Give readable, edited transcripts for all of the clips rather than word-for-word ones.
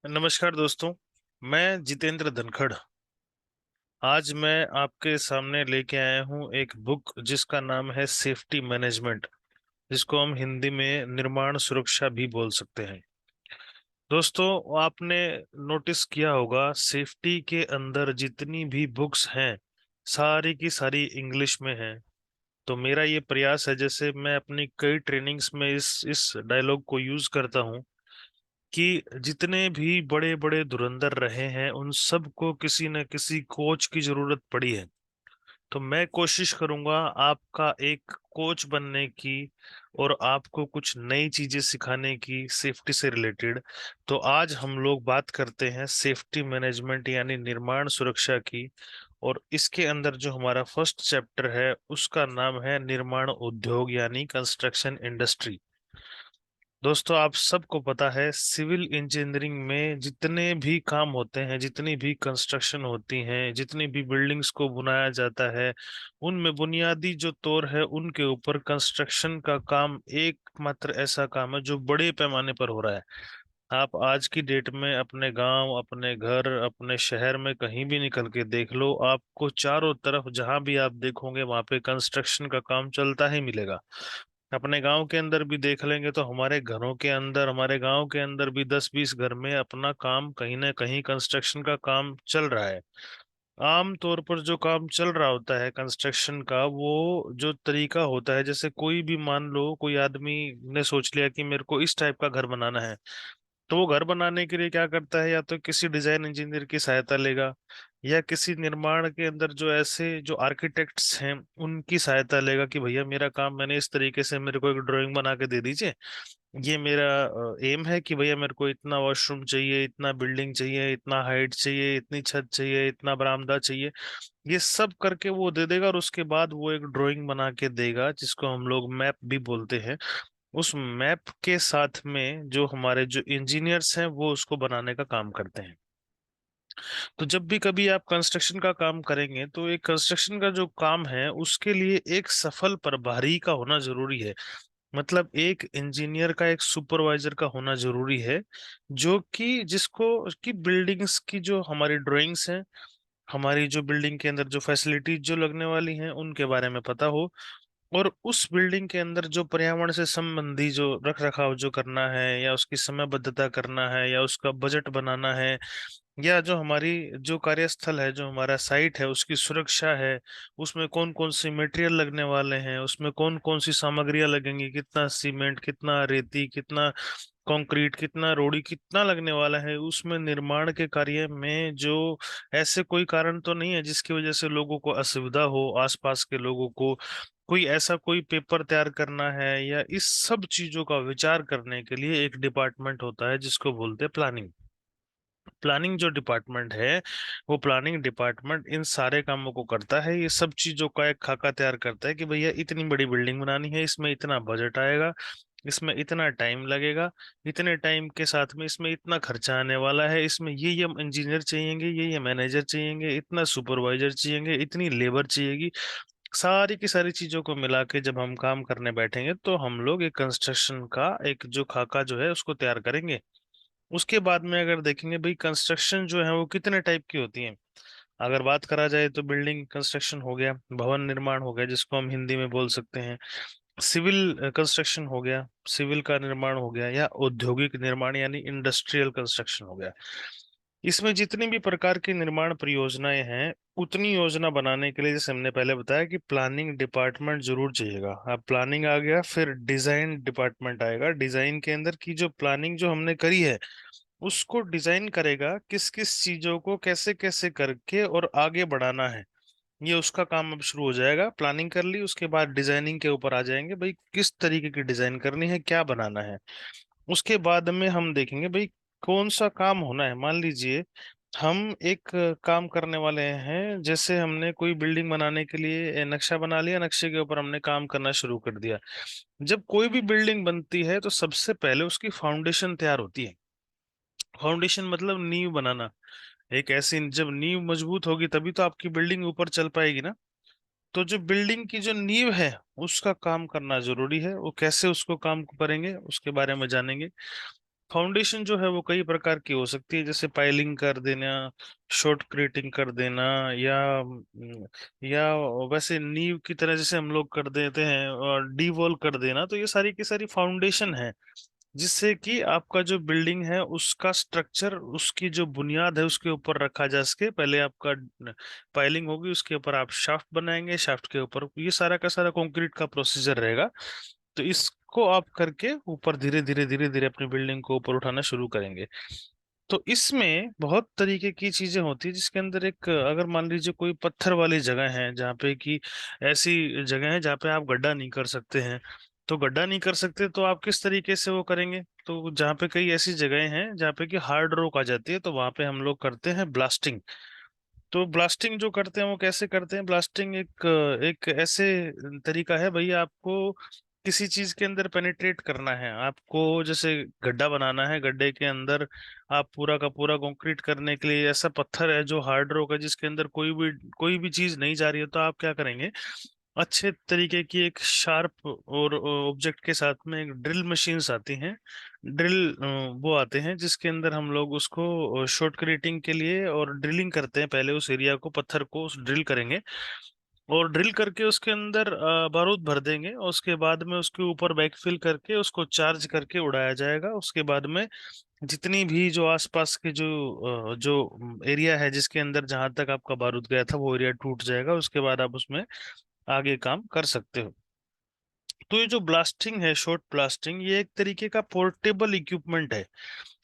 नमस्कार दोस्तों। मैं जितेंद्र धनखड़। आज मैं आपके सामने लेके आया हूँ एक बुक जिसका नाम है सेफ्टी मैनेजमेंट, जिसको हम हिंदी में निर्माण सुरक्षा भी बोल सकते हैं। दोस्तों, आपने नोटिस किया होगा सेफ्टी के अंदर जितनी भी बुक्स हैं सारी की सारी इंग्लिश में हैं। तो मेरा ये प्रयास है, जैसे मैं अपनी कई ट्रेनिंग्स में इस डायलॉग को यूज करता हूँ कि जितने भी बड़े बड़े धुरंधर रहे हैं उन सबको किसी न किसी कोच की जरूरत पड़ी है। तो मैं कोशिश करूंगा आपका एक कोच बनने की और आपको कुछ नई चीजें सिखाने की सेफ्टी से रिलेटेड। तो आज हम लोग बात करते हैं सेफ्टी मैनेजमेंट यानी निर्माण सुरक्षा की। और इसके अंदर जो हमारा फर्स्ट चैप्टर है उसका नाम है निर्माण उद्योग यानी कंस्ट्रक्शन इंडस्ट्री। दोस्तों, आप सबको पता है सिविल इंजीनियरिंग में जितने भी काम होते हैं, जितनी भी कंस्ट्रक्शन होती हैं, जितनी भी बिल्डिंग्स को बनाया जाता है, उनमें बुनियादी जो तौर है उनके ऊपर कंस्ट्रक्शन का काम एकमात्र ऐसा काम है जो बड़े पैमाने पर हो रहा है। आप आज की डेट में अपने गांव, अपने घर, अपने शहर में कहीं भी निकल के देख लो, आपको चारों तरफ जहां भी आप देखोगे वहां पे कंस्ट्रक्शन का काम चलता ही मिलेगा। अपने गांव के अंदर भी देख लेंगे तो हमारे घरों के अंदर, हमारे गांव के अंदर भी 10-20 घर में अपना काम कहीं ना कहीं कंस्ट्रक्शन का काम चल रहा है। आम तौर पर जो काम चल रहा होता है कंस्ट्रक्शन का, वो जो तरीका होता है, जैसे कोई भी मान लो कोई आदमी ने सोच लिया कि मेरे को इस टाइप का घर बनाना है। तो वो घर बनाने के लिए क्या करता है, या तो किसी डिजाइन इंजीनियर की सहायता लेगा, या किसी निर्माण के अंदर जो ऐसे जो आर्किटेक्ट्स हैं उनकी सहायता लेगा कि भैया मेरा काम मैंने इस तरीके से, मेरे को एक ड्राइंग बना के दे दीजिए। ये मेरा एम है कि भैया मेरे को इतना वॉशरूम चाहिए, इतना बिल्डिंग चाहिए, इतना हाइट चाहिए, इतनी छत चाहिए, इतना बरामदा चाहिए। ये सब करके वो दे देगा और उसके बाद वो एक ड्राइंग बना के देगा जिसको हम लोग मैप भी बोलते हैं। उस मैप के साथ में जो हमारे जो इंजीनियर्स हैं वो उसको बनाने का काम करते हैं। तो जब भी कभी आप कंस्ट्रक्शन का काम करेंगे तो एक कंस्ट्रक्शन का जो काम है उसके लिए एक सफल प्रभारी का होना जरूरी है। मतलब एक इंजीनियर का, एक सुपरवाइजर का होना जरूरी है, जो कि जिसको की बिल्डिंग्स की जो हमारी ड्राइंग्स हैं, हमारी जो बिल्डिंग के अंदर जो फैसिलिटीज जो लगने वाली हैं उनके बारे में पता हो। और उस बिल्डिंग के अंदर जो पर्यावरण से संबंधी जो रख रखाव जो करना है, या उसकी समयबद्धता करना है, या उसका बजट बनाना है, या जो हमारी जो कार्यस्थल है, जो हमारा साइट है उसकी सुरक्षा है, उसमें कौन कौन सी मटेरियल लगने वाले हैं, उसमें कौन कौन सी सामग्रियां लगेंगी, कितना सीमेंट, कितना रेती, कितना कंक्रीट, कितना रोड़ी, कितना लगने वाला है, उसमें निर्माण के कार्य में जो ऐसे कोई कारण तो नहीं है जिसकी वजह से लोगों को असुविधा हो, आसपास के लोगों को कोई ऐसा कोई पेपर तैयार करना है, या इस सब चीजों का विचार करने के लिए एक डिपार्टमेंट होता है जिसको बोलते हैं प्लानिंग। प्लानिंग जो डिपार्टमेंट है, वो प्लानिंग डिपार्टमेंट इन सारे कामों को करता है। ये सब चीजों का एक खाका तैयार करता है कि भैया इतनी बड़ी बिल्डिंग बनानी है, इसमें इतना बजट आएगा, इसमें इतना टाइम लगेगा, इतने टाइम के साथ में इसमें इतना खर्चा आने वाला है, इसमें ये इंजीनियर चाहिएंगे, ये मैनेजर चाहिएंगे, इतना सुपरवाइजर चाहिएंगे, इतनी लेबर चाहिएगी। सारी की सारी चीजों को मिला के जब हम काम करने बैठेंगे तो हम लोग एक कंस्ट्रक्शन का एक जो खाका जो है उसको तैयार करेंगे। उसके बाद में अगर देखेंगे भाई कंस्ट्रक्शन जो है वो कितने टाइप की होती है। अगर बात करा जाए तो बिल्डिंग कंस्ट्रक्शन हो गया, भवन निर्माण हो गया जिसको हम हिंदी में बोल सकते हैं, सिविल कंस्ट्रक्शन हो गया, सिविल का निर्माण हो गया, या औद्योगिक निर्माण यानी इंडस्ट्रियल कंस्ट्रक्शन हो गया। इसमें जितनी भी प्रकार की निर्माण परियोजनाएं हैं, उतनी योजना बनाने के लिए जैसे हमने पहले बताया कि प्लानिंग डिपार्टमेंट जरूर चाहिएगा। अब प्लानिंग आ गया, फिर डिजाइन डिपार्टमेंट आएगा। डिजाइन के अंदर की जो प्लानिंग जो हमने करी है उसको डिजाइन करेगा, किस किस चीजों को कैसे कैसे करके और आगे बढ़ाना है। ये उसका काम अब शुरू हो जाएगा। प्लानिंग कर ली, उसके बाद डिजाइनिंग के ऊपर आ जाएंगे, भाई किस तरीके की डिजाइन करनी है, क्या बनाना है। उसके बाद में हम देखेंगे भाई कौन सा काम होना है। मान लीजिए हम एक काम करने वाले हैं, जैसे हमने कोई बिल्डिंग बनाने के लिए नक्शा बना लिया, नक्शे के ऊपर हमने काम करना शुरू कर दिया। जब कोई भी बिल्डिंग बनती है तो सबसे पहले उसकी फाउंडेशन तैयार होती है। फाउंडेशन मतलब नींव बनाना। एक ऐसी, जब नींव मजबूत होगी तभी तो आपकी बिल्डिंग ऊपर चल पाएगी ना। तो जो बिल्डिंग की जो नींव है उसका काम करना जरूरी है। वो कैसे उसको काम करेंगे उसके बारे में जानेंगे। फाउंडेशन जो है वो कई प्रकार की हो सकती है, जैसे पाइलिंग कर देना, शॉर्ट क्रेटिंग कर देना, या या वैसे नींव की तरह जैसे हम लोग कर देते हैं, और डी वॉल कर देना। तो ये सारी की सारी फाउंडेशन है, जिससे कि आपका जो बिल्डिंग है उसका स्ट्रक्चर, उसकी जो बुनियाद है उसके ऊपर रखा जा सके। पहले आपका पाइलिंग होगी, उसके ऊपर आप शाफ्ट बनाएंगे, शाफ्ट के ऊपर ये सारा का सारा कंक्रीट का प्रोसीजर रहेगा। तो इसको आप करके ऊपर धीरे धीरे धीरे धीरे अपनी बिल्डिंग को ऊपर उठाना शुरू करेंगे। तो इसमें बहुत तरीके की चीजें होती है, जिसके अंदर एक, अगर मान लीजिए कोई पत्थर वाली जगह है जहाँ पे कि ऐसी जगह है जहाँ पे आप गड्ढा नहीं कर सकते हैं, तो गड्ढा नहीं कर सकते तो आप किस तरीके से वो करेंगे? तो जहाँ पे कई ऐसी जगहें हैं जहाँ पे कि हार्ड रॉक आ जाती है, तो वहां पे हम लोग करते हैं ब्लास्टिंग। तो ब्लास्टिंग जो करते हैं वो कैसे करते हैं? ब्लास्टिंग एक एक ऐसे तरीका है भैया, आपको किसी चीज के अंदर पेनिट्रेट करना है, आपको जैसे गड्ढा बनाना है, गड्ढे के अंदर आप पूरा का पूरा कंक्रीट करने के लिए ऐसा पत्थर है जो हार्ड रॉक है, जिसके अंदर कोई भी चीज नहीं जा रही है, तो आप क्या करेंगे? अच्छे तरीके की एक शार्प और ऑब्जेक्ट के साथ में एक ड्रिल मशीन्स आती हैं, ड्रिल वो आते हैं जिसके अंदर हम लोग उसको शॉर्ट क्रिएटिंग के लिए और ड्रिलिंग करते हैं। पहले उस एरिया को, पत्थर को उस ड्रिल करेंगे, और ड्रिल करके उसके अंदर बारूद भर देंगे, और उसके बाद में उसके ऊपर बैकफिल करके उसको चार्ज करके उड़ाया जाएगा। उसके बाद में जितनी भी जो आसपास के जो एरिया है जिसके अंदर जहां तक आपका बारूद गया था, वो एरिया टूट जाएगा। उसके बाद आप उसमें आगे काम कर सकते हो। तो ये जो ब्लास्टिंग है, शॉर्ट ब्लास्टिंग, ये एक तरीके का पोर्टेबल इक्विपमेंट है।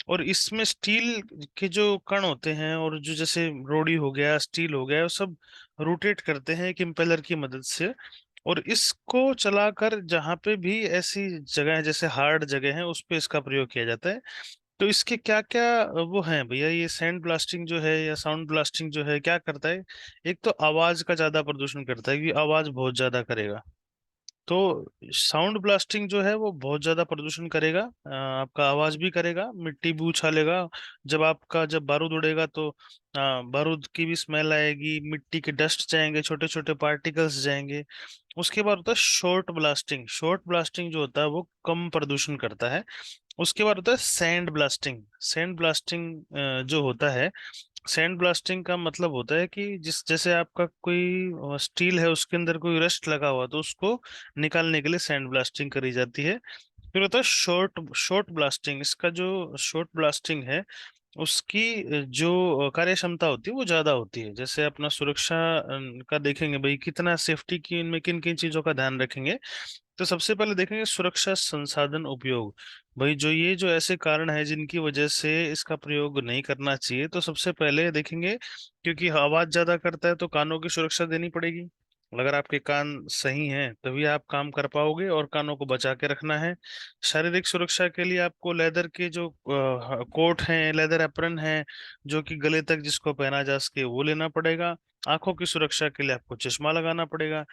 और इसमें स्टील के जो कण होते हैं, और जो जैसे रोडी हो गया, स्टील हो गया, वो सब रोटेट करते हैं एक इम्पेलर की मदद से। और इसको चलाकर जहाँ पे भी ऐसी जगह है, जैसे हार्ड जगह है, उस पे इसका प्रयोग किया जाता है। तो इसके क्या क्या वो हैं भैया? ये सैंड ब्लास्टिंग जो है या साउंड ब्लास्टिंग जो है, क्या करता है? एक तो आवाज का ज्यादा प्रदूषण करता है, क्योंकि आवाज बहुत ज्यादा करेगा। तो साउंड ब्लास्टिंग जो है वो बहुत ज्यादा प्रदूषण करेगा, आपका आवाज भी करेगा, मिट्टी भी उछालेगा। जब बारूद उड़ेगा तो बारूद की भी स्मेल आएगी, मिट्टी के डस्ट जाएंगे, छोटे छोटे पार्टिकल्स जाएंगे। उसके बाद होता है शॉर्ट ब्लास्टिंग। शॉर्ट ब्लास्टिंग जो होता है वो कम प्रदूषण करता है। उसके बाद होता है सैंड ब्लास्टिंग। सैंड ब्लास्टिंग जो होता है, सैंड ब्लास्टिंग का मतलब होता है कि जिस जैसे आपका कोई स्टील है, उसके अंदर कोई रस्ट लगा हुआ, तो उसको निकालने के लिए सैंड ब्लास्टिंग करी जाती है। फिर होता है शॉर्ट शॉर्ट ब्लास्टिंग। इसका जो शॉर्ट ब्लास्टिंग है, उसकी जो कार्य क्षमता होती है वो ज्यादा होती है। जैसे अपना सुरक्षा का देखेंगे भाई, कितना सेफ्टी की इनमें किन किन चीजों का ध्यान रखेंगे। तो सबसे पहले देखेंगे सुरक्षा संसाधन उपयोग। भाई जो ये जो ऐसे कारण है जिनकी वजह से इसका प्रयोग नहीं करना चाहिए, तो सबसे पहले देखेंगे, क्योंकि आवाज ज्यादा करता है तो कानों की सुरक्षा देनी पड़ेगी। अगर आपके कान सही हैं तभी आप काम कर पाओगे, और कानों को बचा के रखना है। शारीरिक सुरक्षा के लिए आपको लेदर के जो कोट हैं, लेदर एप्रन है, जो कि गले तक जिसको पहना जा सके, वो लेना पड़ेगा। आंखों की सुरक्षा के लिए आपको चश्मा लगाना पड़ेगा।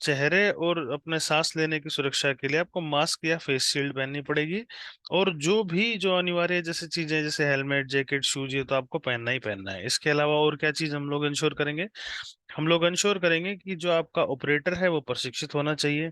चेहरे और अपने सांस लेने की सुरक्षा के लिए आपको मास्क या फेस शील्ड पहननी पड़ेगी। और जो भी जो अनिवार्य जैसे चीजें, जैसे हेलमेट, जैकेट, शूज, ये तो आपको पहनना ही पहनना है। इसके अलावा और क्या चीज हम लोग इंश्योर करेंगे? हम लोग इंश्योर करेंगे कि जो आपका ऑपरेटर है वो प्रशिक्षित होना चाहिए।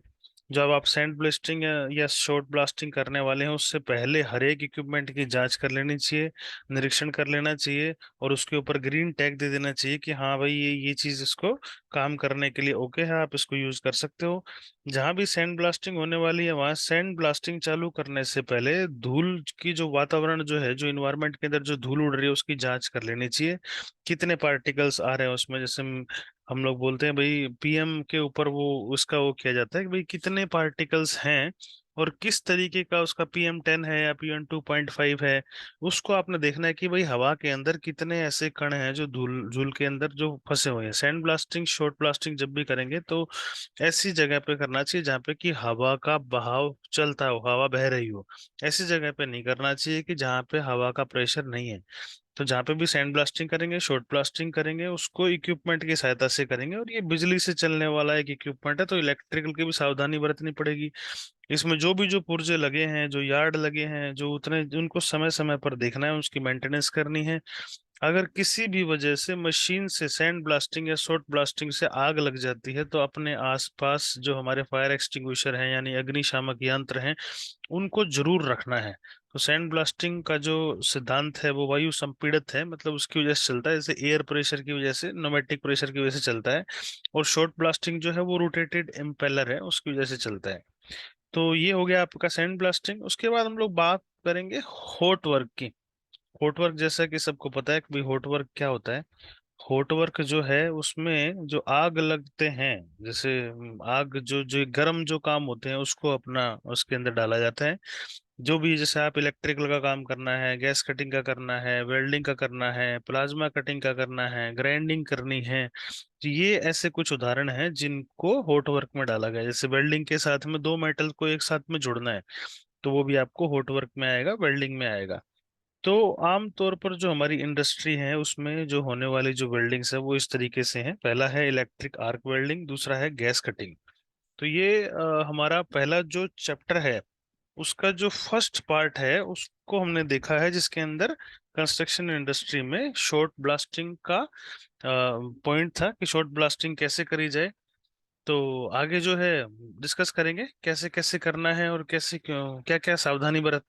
जब आप सैंड ब्लास्टिंग या शॉर्ट ब्लास्टिंग करने वाले हैं, उससे पहले हर एक इक्विपमेंट की जांच कर लेनी चाहिए, निरीक्षण कर लेना चाहिए, और उसके ऊपर ग्रीन टैग दे देना चाहिए कि हाँ भाई, ये चीज इसको काम करने के लिए ओके है, आप इसको यूज कर सकते हो। जहां भी सैंड ब्लास्टिंग होने वाली है, वहां सैंड ब्लास्टिंग चालू करने से पहले धूल की जो वातावरण जो है, जो इन्वायरमेंट के अंदर जो धूल उड़ रही है, उसकी जांच कर लेनी चाहिए। कितने पार्टिकल्स आ रहे हैं उसमें, जैसे हम लोग बोलते हैं भाई, पीएम के ऊपर वो उसका वो किया जाता है कि भाई कितने पार्टिकल्स हैं, और किस तरीके का उसका PM10 है या PM2.5 है। उसको आपने देखना है कि भाई हवा के अंदर कितने ऐसे कण हैं जो धूल धूल के अंदर जो फंसे हुए हैं। सैंड ब्लास्टिंग, शॉर्ट ब्लास्टिंग जब भी करेंगे तो ऐसी जगह पे करना चाहिए जहाँ पे कि हवा का बहाव चलता हो, हवा बह रही हो। ऐसी जगह पे नहीं करना चाहिए कि जहाँ पे हवा का प्रेशर नहीं है। तो जहाँ पे भी सैंड ब्लास्टिंग करेंगे, शॉर्ट ब्लास्टिंग करेंगे, उसको इक्विपमेंट की सहायता से करेंगे। और ये बिजली से चलने वाला एक इक्विपमेंट है, तो इलेक्ट्रिकल की भी सावधानी बरतनी पड़ेगी। इसमें जो भी जो पुर्जे लगे हैं, जो यार्ड लगे हैं, जो उतने उनको समय समय पर देखना है, उसकी मेंटेनेंस करनी है। अगर किसी भी वजह से मशीन से सैंड ब्लास्टिंग या शॉर्ट ब्लास्टिंग से आग लग जाती है, तो अपने आसपास जो हमारे फायर एक्सटिंग्विशर हैं, यानी अग्निशामक यंत्र हैं, उनको जरूर रखना है। तो सैंड ब्लास्टिंग का जो सिद्धांत है वो वायु संपीड़ित है, मतलब उसकी वजह से चलता है, जैसे एयर प्रेशर की वजह से, न्यूमेटिक प्रेशर की वजह से चलता है। और शॉर्ट ब्लास्टिंग जो है वो रोटेटेड इम्पेलर है, उसकी वजह से चलता है। तो ये हो गया आपका सैंड ब्लास्टिंग। उसके बाद हम लोग बात करेंगे हॉट वर्क की। हॉट वर्क, जैसा कि सबको पता है कि भाई हॉट वर्क क्या होता है। हॉट वर्क जो है उसमें जो आग लगते हैं, जैसे आग जो जो गर्म जो काम होते हैं उसको अपना उसके अंदर डाला जाता है। जो भी, जैसे आप इलेक्ट्रिकल का काम करना है, गैस कटिंग का करना है, वेल्डिंग का करना है, प्लाज्मा कटिंग का करना है, ग्राइंडिंग करनी है, तो ये ऐसे कुछ उदाहरण हैं जिनको हॉट वर्क में डाला गया है। जैसे वेल्डिंग के साथ में दो मेटल को एक साथ में जोड़ना है, तो वो भी आपको हॉट वर्क में आएगा, वेल्डिंग में आएगा। तो आम तौर पर जो हमारी इंडस्ट्री है उसमें जो होने वाली जो वेल्डिंग्स है वो इस तरीके से है। पहला है इलेक्ट्रिक आर्क वेल्डिंग, दूसरा है गैस कटिंग। तो ये हमारा पहला जो चैप्टर है उसका जो फर्स्ट पार्ट है उसको हमने देखा है, जिसके अंदर कंस्ट्रक्शन इंडस्ट्री में शॉर्ट ब्लास्टिंग का पॉइंट था कि शॉर्ट ब्लास्टिंग कैसे करी जाए। तो आगे जो है डिस्कस करेंगे कैसे कैसे करना है और कैसे क्यों क्या क्या सावधानी बरत